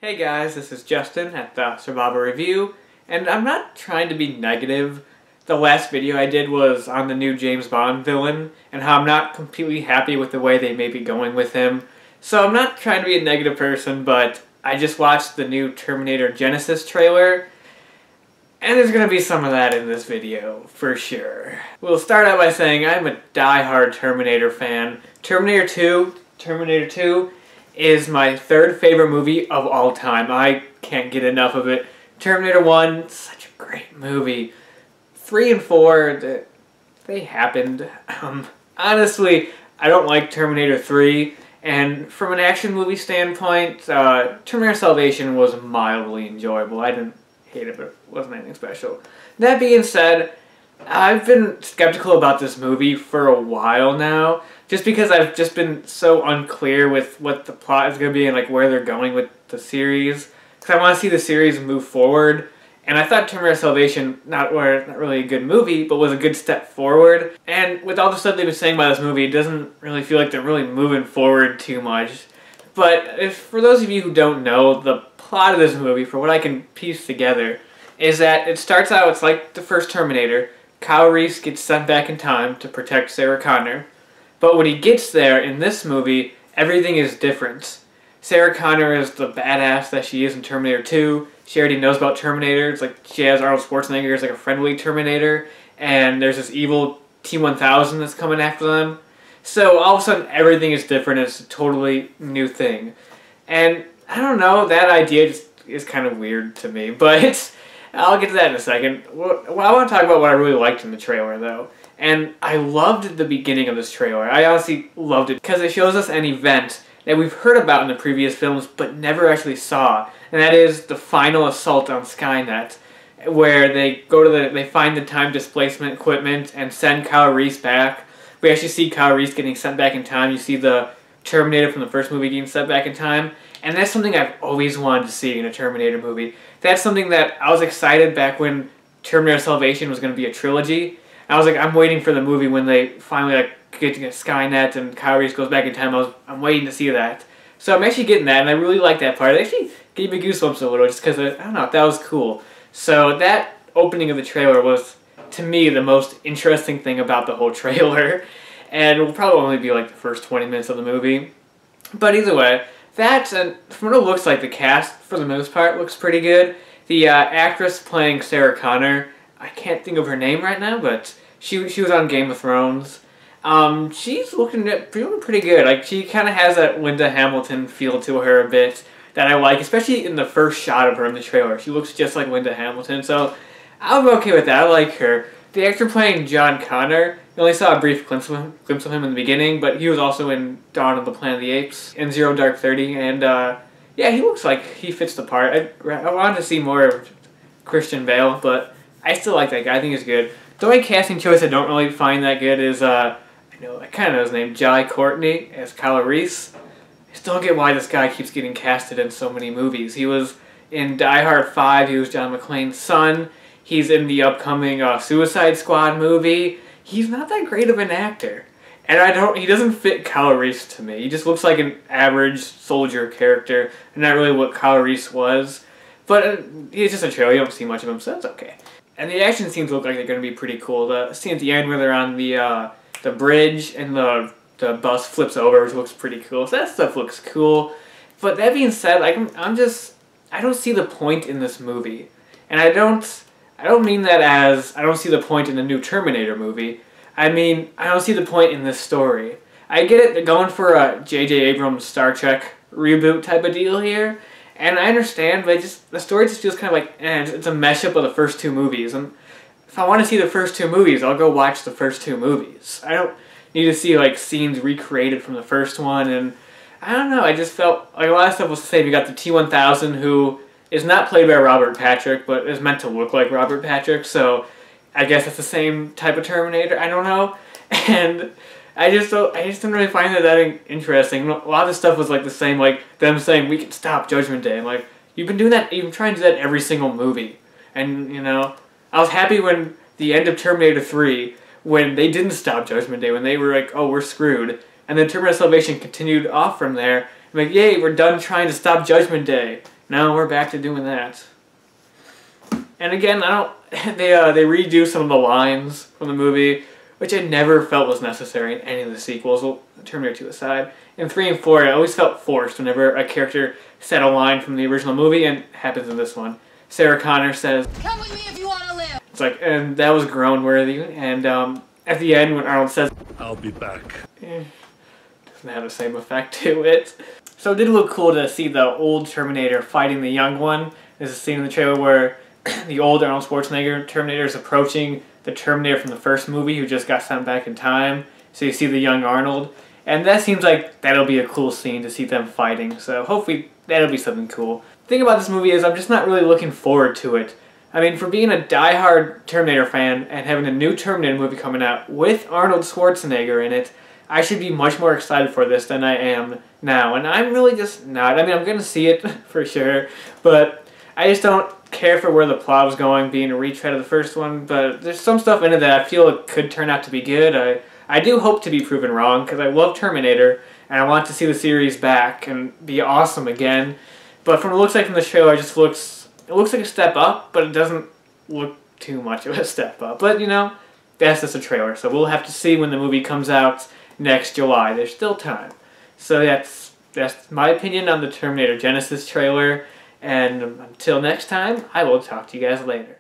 Hey guys, this is Justin at the Survivor Review, and I'm not trying to be negative. The last video I did was on the new James Bond villain, and how I'm not completely happy with the way they may be going with him. So I'm not trying to be a negative person, but I just watched the new Terminator Genisys trailer, and there's going to be some of that in this video, for sure. We'll start out by saying I'm a die-hard Terminator fan. Terminator 2 is my third favorite movie of all time. I can't get enough of it. Terminator 1, such a great movie. 3 and 4, they happened. Honestly, I don't like Terminator 3, and from an action movie standpoint, Terminator Salvation was mildly enjoyable. I didn't hate it, but it wasn't anything special. That being said, I've been skeptical about this movie for a while now, just because I've just been so unclear with what the plot is going to be and like where they're going with the series. Because I want to see the series move forward, and I thought Terminator Salvation, not really a good movie, but was a good step forward. And with all the stuff they've been saying about this movie, it doesn't really feel like they're really moving forward too much. But for those of you who don't know, the plot of this movie, for what I can piece together, is that it starts out, it's like the first Terminator. Kyle Reese gets sent back in time to protect Sarah Connor. But when he gets there, in this movie, everything is different. Sarah Connor is the badass that she is in Terminator 2. She already knows about Terminator. It's like she has Arnold Schwarzenegger as like a friendly Terminator. And there's this evil T-1000 that's coming after them. So all of a sudden, everything is different. It's a totally new thing. And I don't know, that idea just is kind of weird to me. But I'll get to that in a second. Well, I want to talk about what I really liked in the trailer, though. And I loved the beginning of this trailer. I honestly loved it because it shows us an event that we've heard about in the previous films but never actually saw. And that is the final assault on Skynet, where they they find the time displacement equipment and send Kyle Reese back. We actually see Kyle Reese getting sent back in time. You see the Terminator from the first movie getting sent back in time. And that's something I've always wanted to see in a Terminator movie. That's something that I was excited back when Terminator Salvation was going to be a trilogy. I was like, I'm waiting for the movie when they finally get to Skynet and Kyle Reese goes back in time. I'm waiting to see that. So I'm actually getting that, and I really like that part. It actually gave me goosebumps a little, just because, I don't know, that was cool. So that opening of the trailer was, to me, the most interesting thing about the whole trailer. And it will probably only be like the first 20 minutes of the movie. But either way, that, and from what it looks like, the cast, for the most part, looks pretty good. The actress playing Sarah Connor, I can't think of her name right now, but she was on Game of Thrones. She's looking pretty good. Like, she kind of has that Linda Hamilton feel to her a bit that I like, especially in the first shot of her in the trailer. She looks just like Linda Hamilton, so I'm okay with that. I like her. The actor playing John Connor, you only saw a brief glimpse of him in the beginning, but he was also in Dawn of the Planet of the Apes and Zero Dark 30, and yeah, he looks like he fits the part. I wanted to see more of Christian Bale, but I still like that guy. I think he's good. The only casting choice I don't really find that good is, I kind of know his name, Jai Courtney as Kyle Reese. I still don't get why this guy keeps getting casted in so many movies. He was in Die Hard 5, he was John McClane's son. He's in the upcoming Suicide Squad movie. He's not that great of an actor. And he doesn't fit Kyle Reese to me. He just looks like an average soldier character, and not really what Kyle Reese was. But he's just a trailer, you don't see much of him, so that's okay. And the action scenes look like they're going to be pretty cool. The scene at the end where they're on the bridge and the bus flips over, which looks pretty cool. So that stuff looks cool. But that being said, I don't see the point in this movie. And I don't mean that as I don't see the point in the new Terminator movie. I mean, I don't see the point in this story. I get it, they're going for a J.J. Abrams Star Trek reboot type of deal here. And I understand, but the story just feels kind of like, it's a mashup of the first two movies. And if I want to see the first two movies, I'll go watch the first two movies. I don't need to see, like, scenes recreated from the first one. And I don't know, I just felt like a lot of stuff was the same. You got the T-1000, who is not played by Robert Patrick, but is meant to look like Robert Patrick. So I guess it's the same type of Terminator. I don't know. And I just didn't really find that interesting. A lot of the stuff was like the same, like them saying we can stop Judgment Day. I'm like, you've been trying to do that every single movie. And I was happy when the end of Terminator 3, when they didn't stop Judgment Day, when they were like, oh, we're screwed. And then Terminator Salvation continued off from there. I'm like, yay, we're done trying to stop Judgment Day. now we're back to doing that. And again, I don't. They redo some of the lines from the movie, which I never felt was necessary in any of the sequels. Well, Terminator 2 aside, in 3 and 4, I always felt forced whenever a character said a line from the original movie, and it happens in this one. Sarah Connor says, "Come with me if you want to live." It's like, and that was groan-worthy. And at the end, when Arnold says, "I'll be back," doesn't have the same effect to it. So it did look cool to see the old Terminator fighting the young one. There's a scene in the trailer where the old Arnold Schwarzenegger Terminator is approaching the Terminator from the first movie who just got sent back in time. So you see the young Arnold. And that seems like that'll be a cool scene to see them fighting. So hopefully that'll be something cool. The thing about this movie is I'm just not really looking forward to it. I mean, for being a die-hard Terminator fan and having a new Terminator movie coming out with Arnold Schwarzenegger in it, I should be much more excited for this than I am now. And I'm really just not. I mean, I'm going to see it for sure, but I just don't care for where the plot was going, being a retread of the first one. But there's some stuff in it that I feel it could turn out to be good. I do hope to be proven wrong, because I love Terminator, and I want to see the series back and be awesome again. But from what it looks like from the trailer, it looks like a step up, but it doesn't look too much of a step up. But, you know, that's just a trailer, so we'll have to see when the movie comes out next July. There's still time. So that's my opinion on the Terminator Genisys trailer, and until next time, I will talk to you guys later.